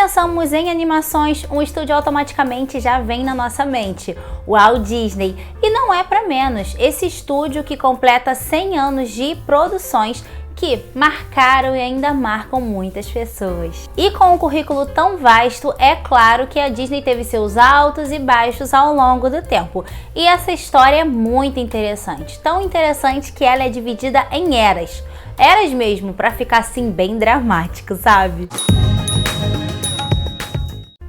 pensamos em animações, um estúdio automaticamente já vem na nossa mente, o Walt Disney. E não é para menos, esse estúdio que completa 100 anos de produções que marcaram e ainda marcam muitas pessoas. E com um currículo tão vasto, é claro que a Disney teve seus altos e baixos ao longo do tempo. E essa história é muito interessante, tão interessante que ela é dividida em eras. Eras mesmo, para ficar assim bem dramático, sabe?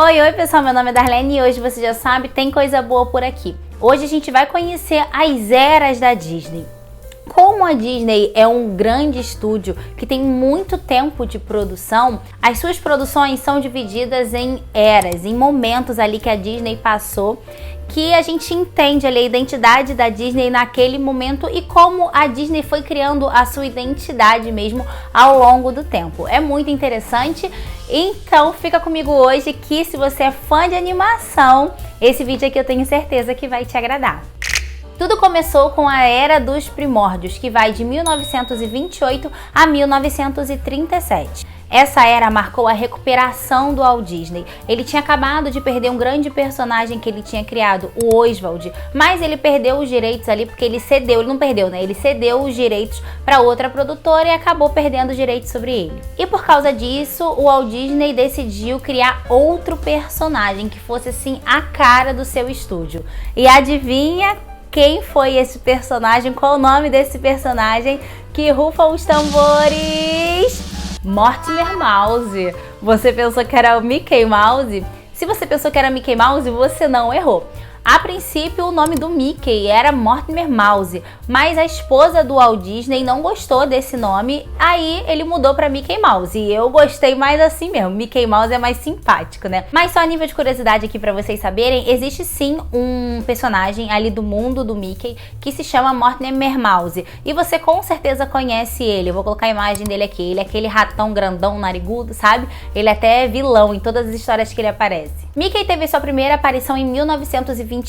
Oi pessoal, meu nome é Darlene e hoje você já sabe, tem coisa boa por aqui. Hoje a gente vai conhecer as eras da Disney. Como a Disney é um grande estúdio que tem muito tempo de produção, as suas produções são divididas em eras, em momentos ali que a Disney passou, que a gente entende ali a identidade da Disney naquele momento e como a Disney foi criando a sua identidade mesmo ao longo do tempo. É muito interessante, então fica comigo hoje que se você é fã de animação, esse vídeo aqui eu tenho certeza que vai te agradar. Tudo começou com a Era dos Primórdios, que vai de 1928 a 1937. Essa era marcou a recuperação do Walt Disney. Ele tinha acabado de perder um grande personagem que ele tinha criado, o Oswald, mas ele perdeu os direitos ali porque ele não perdeu, né? Ele cedeu os direitos para outra produtora e acabou perdendo os direitos sobre ele. E por causa disso, o Walt Disney decidiu criar outro personagem que fosse assim a cara do seu estúdio. E adivinha quem foi esse personagem? Qual o nome desse personagem? Que rufam os tambores! Mortimer Mouse. Você pensou que era o Mickey Mouse? Se você pensou que era Mickey Mouse, você não errou. A princípio, o nome do Mickey era Mortimer Mouse, mas a esposa do Walt Disney não gostou desse nome, aí ele mudou para Mickey Mouse. E eu gostei mais assim mesmo, Mickey Mouse é mais simpático, né? Mas só a nível de curiosidade aqui para vocês saberem, existe sim um personagem ali do mundo do Mickey que se chama Mortimer Mouse. E você com certeza conhece ele, eu vou colocar a imagem dele aqui. Ele é aquele ratão grandão, narigudo, sabe? Ele até é vilão em todas as histórias que ele aparece. Mickey teve sua primeira aparição em 1928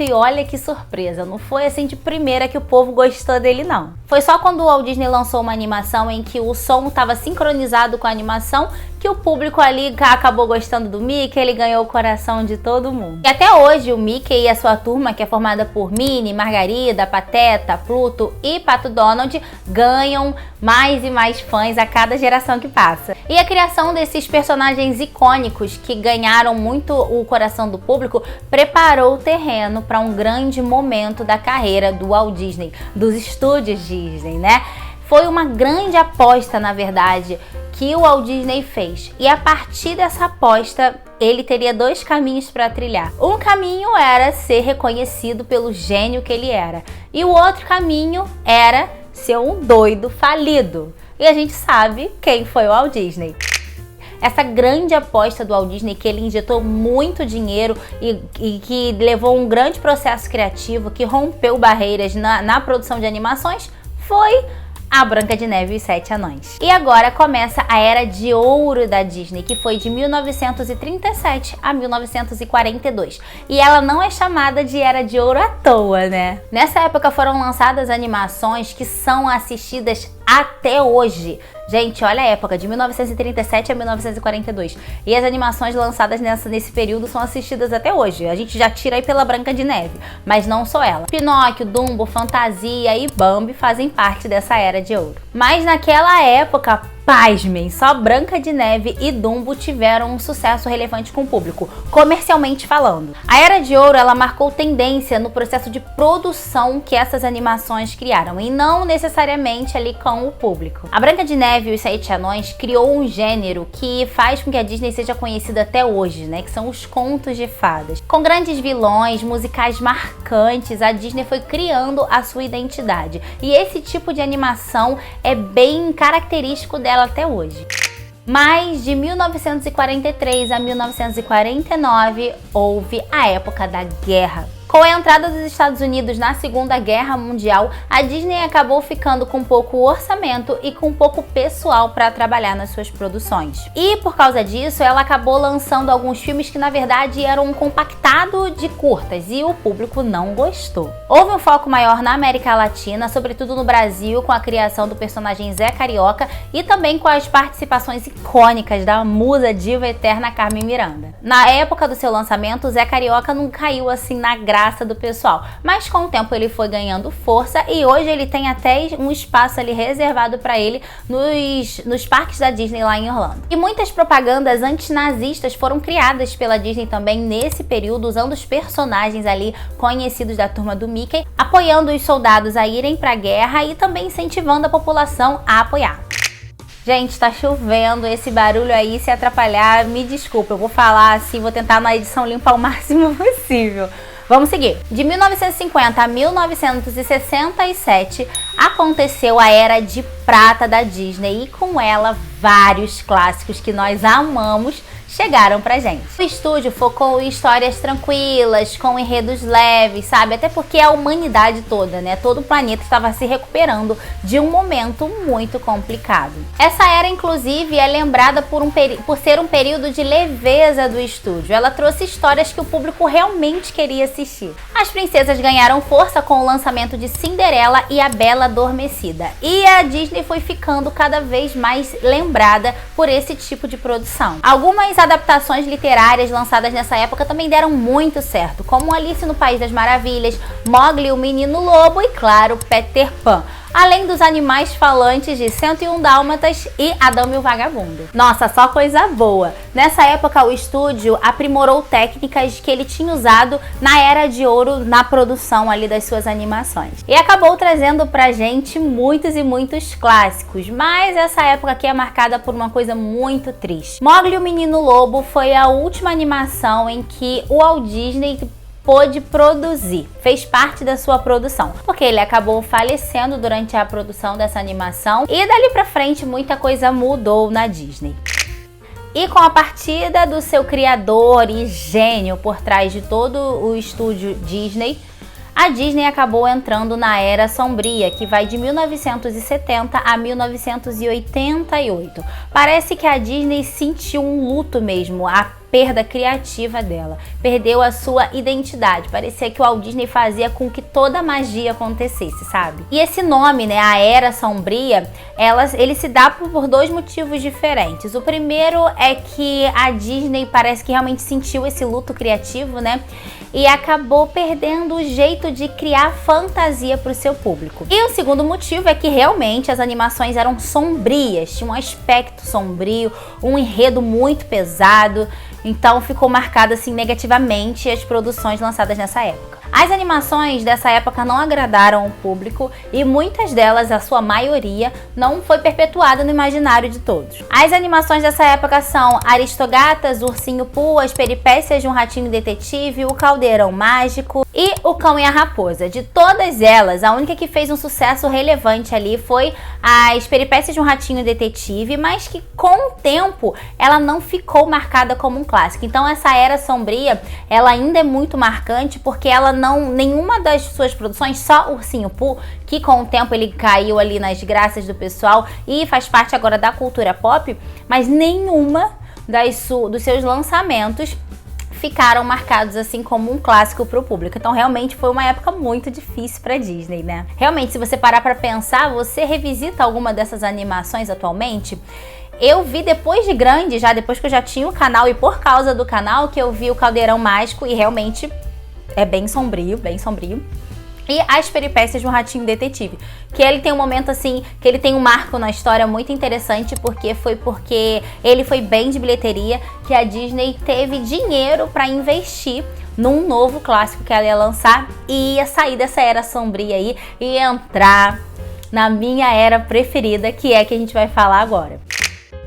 e olha que surpresa, não foi assim de primeira que o povo gostou dele não. Foi só quando o Walt Disney lançou uma animação em que o som estava sincronizado com a animação que o público ali acabou gostando do Mickey, ele ganhou o coração de todo mundo. E até hoje o Mickey e a sua turma, que é formada por Minnie, Margarida, Pateta, Pluto e Pato Donald, ganham mais e mais fãs a cada geração que passa. E a criação desses personagens icônicos que ganharam muito o coração do público preparou o terreno para um grande momento da carreira do Walt Disney, dos estúdios Disney, né? Foi uma grande aposta, na verdade, que o Walt Disney fez. E a partir dessa aposta, ele teria dois caminhos para trilhar. Um caminho era ser reconhecido pelo gênio que ele era. E o outro caminho era ser um doido falido. E a gente sabe quem foi o Walt Disney. Essa grande aposta do Walt Disney, que ele injetou muito dinheiro e que levou um grande processo criativo, que rompeu barreiras na produção de animações, foi a Branca de Neve e os Sete Anões. E agora começa a Era de Ouro da Disney, que foi de 1937 a 1942. E ela não é chamada de Era de Ouro à toa, né? Nessa época foram lançadas animações que são assistidas até hoje. Gente, olha a época, de 1937 a 1942. E as animações lançadas nesse período são assistidas até hoje. A gente já tira aí pela Branca de Neve, mas não só ela. Pinóquio, Dumbo, Fantasia e Bambi fazem parte dessa Era de Ouro. Mas naquela época, pasmem, só Branca de Neve e Dumbo tiveram um sucesso relevante com o público, comercialmente falando. A Era de Ouro, ela marcou tendência no processo de produção que essas animações criaram, e não necessariamente ali com o público. A Branca de Neve e os Sete Anões criou um gênero que faz com que a Disney seja conhecida até hoje, né? Que são os contos de fadas. Com grandes vilões, musicais marcantes, a Disney foi criando a sua identidade. E esse tipo de animação é bem característico dela até hoje. Mas de 1943 a 1949 houve a época da guerra Com a entrada dos Estados Unidos na Segunda Guerra Mundial, a Disney acabou ficando com pouco orçamento e com pouco pessoal para trabalhar nas suas produções. E por causa disso, ela acabou lançando alguns filmes que na verdade eram um compactado de curtas e o público não gostou. Houve um foco maior na América Latina, sobretudo no Brasil, com a criação do personagem Zé Carioca e também com as participações icônicas da musa diva eterna Carmen Miranda. Na época do seu lançamento, o Zé Carioca não caiu assim na graça do pessoal, mas com o tempo ele foi ganhando força e hoje ele tem até um espaço ali reservado para ele nos parques da Disney lá em Orlando. E muitas propagandas antinazistas foram criadas pela Disney também nesse período, usando os personagens ali conhecidos da turma do Mickey, apoiando os soldados a irem para a guerra e também incentivando a população a apoiar. Gente, tá chovendo, esse barulho aí, se atrapalhar, me desculpa, eu vou falar assim, vou tentar na edição limpar o máximo possível. Vamos seguir. De 1950 a 1967 aconteceu a Era de Prata da Disney e com ela vários clássicos que nós amamos chegaram pra gente. O estúdio focou em histórias tranquilas, com enredos leves, sabe? Até porque a humanidade toda, né? Todo o planeta estava se recuperando de um momento muito complicado. Essa era, inclusive, é lembrada por ser um período de leveza do estúdio. Ela trouxe histórias que o público realmente queria assistir. As princesas ganharam força com o lançamento de Cinderela e a Bela Adormecida. E a Disney foi ficando cada vez mais lembrada por esse tipo de produção. Algumas adaptações literárias lançadas nessa época também deram muito certo, como Alice no País das Maravilhas, Mowgli o Menino Lobo e, claro, Peter Pan. Além dos animais falantes de 101 Dálmatas e Adão e o Vagabundo. Nossa, só coisa boa! Nessa época, o estúdio aprimorou técnicas que ele tinha usado na Era de Ouro na produção ali das suas animações. E acabou trazendo pra gente muitos e muitos clássicos, mas essa época aqui é marcada por uma coisa muito triste. Mowgli o Menino Lobo foi a última animação em que o Walt Disney pôde produzir, fez parte da sua produção, porque ele acabou falecendo durante a produção dessa animação e dali pra frente muita coisa mudou na Disney. E com a partida do seu criador e gênio por trás de todo o estúdio Disney, a Disney acabou entrando na Era Sombria, que vai de 1970 a 1988. Parece que a Disney sentiu um luto mesmo, a perda criativa dela, perdeu a sua identidade, parecia que o Walt Disney fazia com que toda a magia acontecesse, sabe? E esse nome, né, a Era Sombria, ele se dá por dois motivos diferentes. O primeiro é que a Disney parece que realmente sentiu esse luto criativo, né, e acabou perdendo o jeito de criar fantasia para o seu público. E o segundo motivo é que realmente as animações eram sombrias, tinham um aspecto sombrio, um enredo muito pesado. Então ficou marcado assim negativamente as produções lançadas nessa época. As animações dessa época não agradaram o público e muitas delas, a sua maioria, não foi perpetuada no imaginário de todos. As animações dessa época são Aristogatas, Ursinho Pooh, As Peripécias de um Ratinho Detetive, O Caldeirão Mágico e O Cão e a Raposa. De todas elas, a única que fez um sucesso relevante ali foi As Peripécias de um Ratinho Detetive, mas que com o tempo ela não ficou marcada como um clássico. Então essa Era Sombria, ela ainda é muito marcante porque nenhuma das suas produções, só Ursinho Pooh, que com o tempo ele caiu ali nas graças do pessoal e faz parte agora da cultura pop, mas nenhuma dos seus lançamentos ficaram marcados assim como um clássico para o público. Então realmente foi uma época muito difícil para Disney, né? Realmente, se você parar para pensar, você revisita alguma dessas animações atualmente? Eu vi depois de grande, depois que eu já tinha o canal e por causa do canal, que eu vi o Caldeirão Mágico e realmente é bem sombrio, bem sombrio. E As Peripécias de um Ratinho Detetive, que ele tem um momento assim, que ele tem um marco na história muito interessante, porque ele foi bem de bilheteria, que a Disney teve dinheiro para investir num novo clássico que ela ia lançar e ia sair dessa Era Sombria aí e entrar na minha era preferida, que é a que a gente vai falar agora,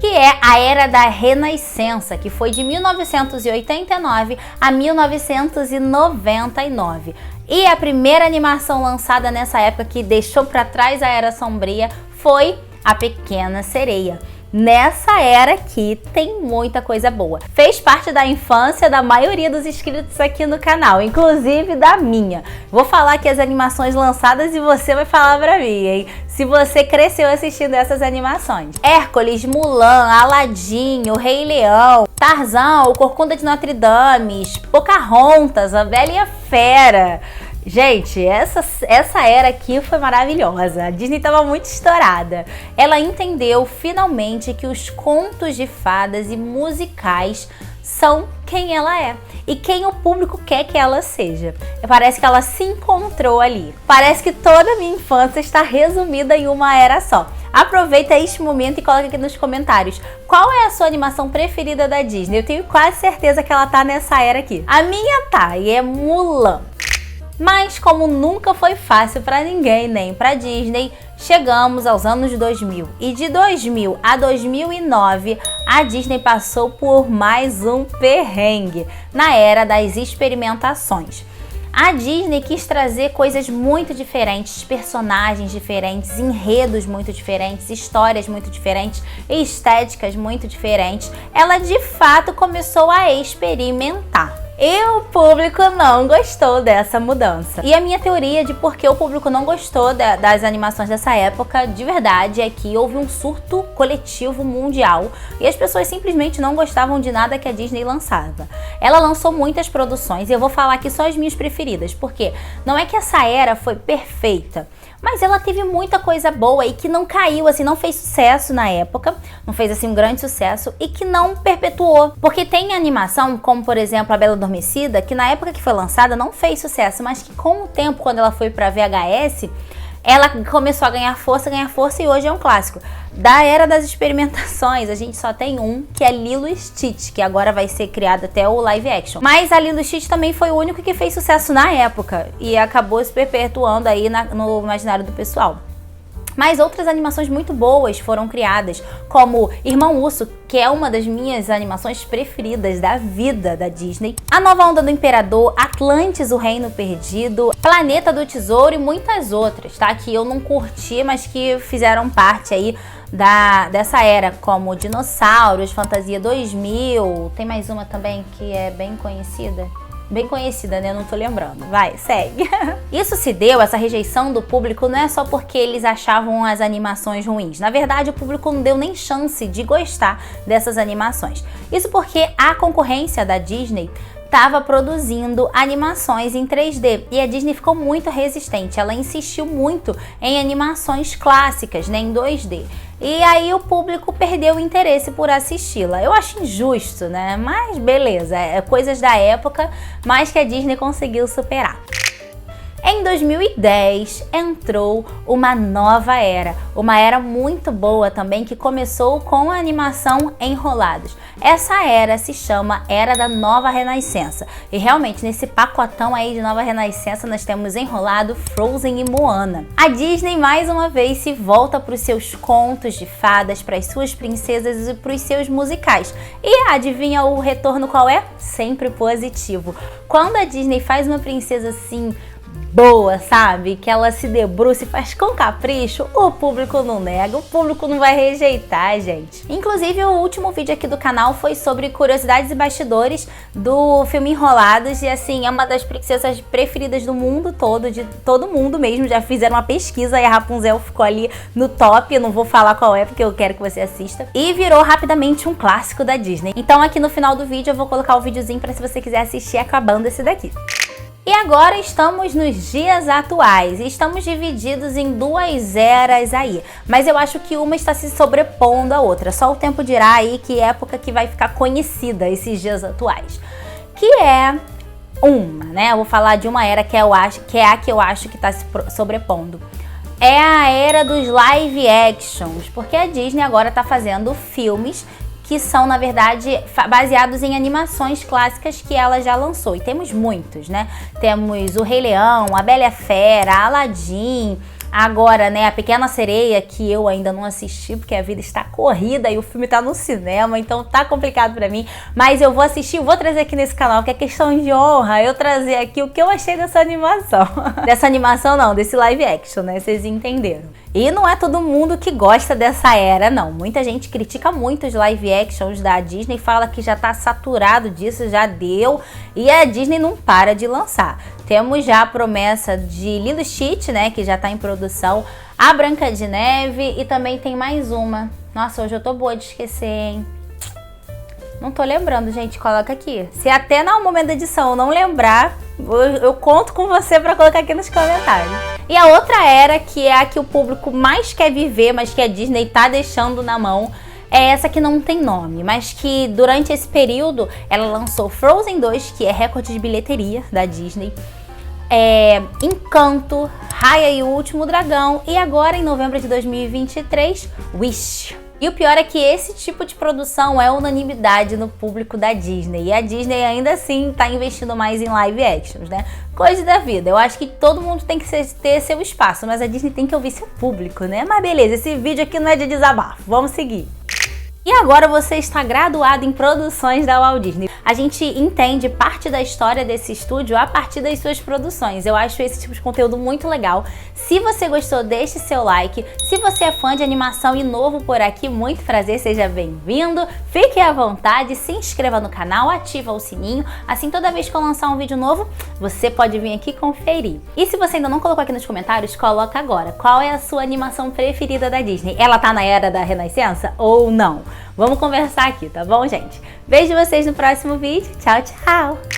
que é a Era da Renascença, que foi de 1989 a 1999. E a primeira animação lançada nessa época que deixou para trás a Era Sombria foi A Pequena Sereia. nessa era aqui tem muita coisa boa. Fez parte da infância da maioria dos inscritos aqui no canal, inclusive da minha. Vou falar aqui as animações lançadas e você vai falar pra mim, hein? Se você cresceu assistindo essas animações. Hércules, Mulan, Aladdin, o Rei Leão, Tarzan, o Corcunda de Notre Dame, Pocahontas, a Bela e a Fera. Gente, essa era aqui foi maravilhosa. A Disney estava muito estourada. Ela entendeu finalmente que os contos de fadas e musicais são quem ela é e quem o público quer que ela seja. Parece que ela se encontrou ali. Parece que toda a minha infância está resumida em uma era só. Aproveita este momento e coloca aqui nos comentários qual é a sua animação preferida da Disney. Eu tenho quase certeza que ela tá nessa era aqui. A minha tá, e é Mulan. Mas como nunca foi fácil para ninguém, nem para Disney, chegamos aos anos 2000 e de 2000 a 2009 a Disney passou por mais um perrengue na era das experimentações. A Disney quis trazer coisas muito diferentes, personagens diferentes, enredos muito diferentes, histórias muito diferentes, estéticas muito diferentes. Ela de fato começou a experimentar. E o público não gostou dessa mudança. E a minha teoria de por que o público não gostou das animações dessa época, de verdade, é que houve um surto coletivo mundial e as pessoas simplesmente não gostavam de nada que a Disney lançava. Ela lançou muitas produções e eu vou falar aqui só as minhas preferidas, porque não é que essa era foi perfeita, mas ela teve muita coisa boa e que não caiu, assim, não fez sucesso na época, não fez assim um grande sucesso e que não perpetuou. Porque tem animação, como por exemplo a Bela Adormecida, que na época que foi lançada não fez sucesso, mas que com o tempo, quando ela foi para VHS, ela começou a ganhar força e hoje é um clássico. Da era das experimentações, a gente só tem um, que é Lilo e Stitch, que agora vai ser criado até o live action. Mas a Lilo e Stitch também foi o único que fez sucesso na época e acabou se perpetuando aí no imaginário do pessoal. Mas outras animações muito boas foram criadas, como Irmão Urso, que é uma das minhas animações preferidas da vida da Disney, A Nova Onda do Imperador, Atlantis, o Reino Perdido, Planeta do Tesouro e muitas outras, tá? Que eu não curti, mas que fizeram parte aí dessa era, como Dinossauros, Fantasia 2000, tem mais uma também que é bem conhecida. Bem conhecida, né? Eu não tô lembrando. Vai, segue. Isso se deu, essa rejeição do público, não é só porque eles achavam as animações ruins. Na verdade, o público não deu nem chance de gostar dessas animações. Isso porque a concorrência da Disney estava produzindo animações em 3D e a Disney ficou muito resistente. Ela insistiu muito em animações clássicas, né, em 2D. E aí o público perdeu o interesse por assisti-la. Eu acho injusto, né? Mas beleza, é coisas da época, mas que a Disney conseguiu superar. Em 2010 entrou uma nova era, uma era muito boa também que começou com a animação Enrolados. Essa era se chama Era da Nova Renascença e realmente nesse pacotão aí de Nova Renascença nós temos Enrolado, Frozen e Moana. A Disney mais uma vez se volta para os seus contos de fadas, para as suas princesas e para os seus musicais. E adivinha o retorno qual é? Sempre positivo. Quando a Disney faz uma princesa assim boa, sabe? Que ela se debruça e faz com capricho, o público não nega, o público não vai rejeitar, gente. Inclusive, o último vídeo aqui do canal foi sobre curiosidades e bastidores do filme Enrolados e, assim, é uma das princesas preferidas do mundo todo, de todo mundo mesmo. Já fizeram uma pesquisa e a Rapunzel ficou ali no top, eu não vou falar qual é porque eu quero que você assista. E virou rapidamente um clássico da Disney. Então, aqui no final do vídeo eu vou colocar o videozinho para se você quiser assistir acabando esse daqui. E agora estamos nos dias atuais e estamos divididos em duas eras aí, mas eu acho que uma está se sobrepondo à outra, só o tempo dirá aí que época que vai ficar conhecida esses dias atuais, que é uma, né, eu vou falar de uma era que é a que eu acho que está se sobrepondo. É a era dos live actions, porque a Disney agora está fazendo filmes que são, na verdade, baseados em animações clássicas que ela já lançou. E temos muitos, né? Temos o Rei Leão, a Bela e a Fera, Aladdin, Agora, né, A Pequena Sereia, que eu ainda não assisti, porque a vida está corrida e o filme tá no cinema, então tá complicado pra mim. Mas eu vou assistir, vou trazer aqui nesse canal, que é questão de honra, eu trazer aqui o que eu achei dessa animação. Dessa animação não, desse live action, né, vocês entenderam. E não é todo mundo que gosta dessa era, não. Muita gente critica muito os live actions da Disney, fala que já tá saturado disso, já deu, e a Disney não para de lançar. Temos já a promessa de Lilo e Stitch, né, que já tá em produção, a Branca de Neve e também tem mais uma. Nossa, hoje eu tô boa de esquecer, hein? Não tô lembrando, gente, coloca aqui. Se até no momento da edição eu não lembrar, eu conto com você pra colocar aqui nos comentários. E a outra era, que é a que o público mais quer viver, mas que a Disney tá deixando na mão, é essa que não tem nome, mas que durante esse período ela lançou Frozen 2, que é recorde de bilheteria da Disney, Encanto, Raya e o Último Dragão, e agora em novembro de 2023, Wish. E o pior é que esse tipo de produção é unanimidade no público da Disney. E a Disney ainda assim tá investindo mais em live actions, né? Coisa da vida. Eu acho que todo mundo tem que ter seu espaço, mas a Disney tem que ouvir seu público, né? Mas beleza, esse vídeo aqui não é de desabafo. Vamos seguir. E agora você está graduado em produções da Walt Disney. A gente entende parte da história desse estúdio a partir das suas produções. Eu acho esse tipo de conteúdo muito legal. Se você gostou, deixe seu like. Se você é fã de animação e novo por aqui, muito prazer, seja bem-vindo. Fique à vontade, se inscreva no canal, ativa o sininho. Assim, toda vez que eu lançar um vídeo novo, você pode vir aqui conferir. E se você ainda não colocou aqui nos comentários, coloca agora. Qual é a sua animação preferida da Disney? Ela tá na era da Renascença ou não? Vamos conversar aqui, tá bom, gente? Vejo vocês no próximo vídeo. Tchau, tchau!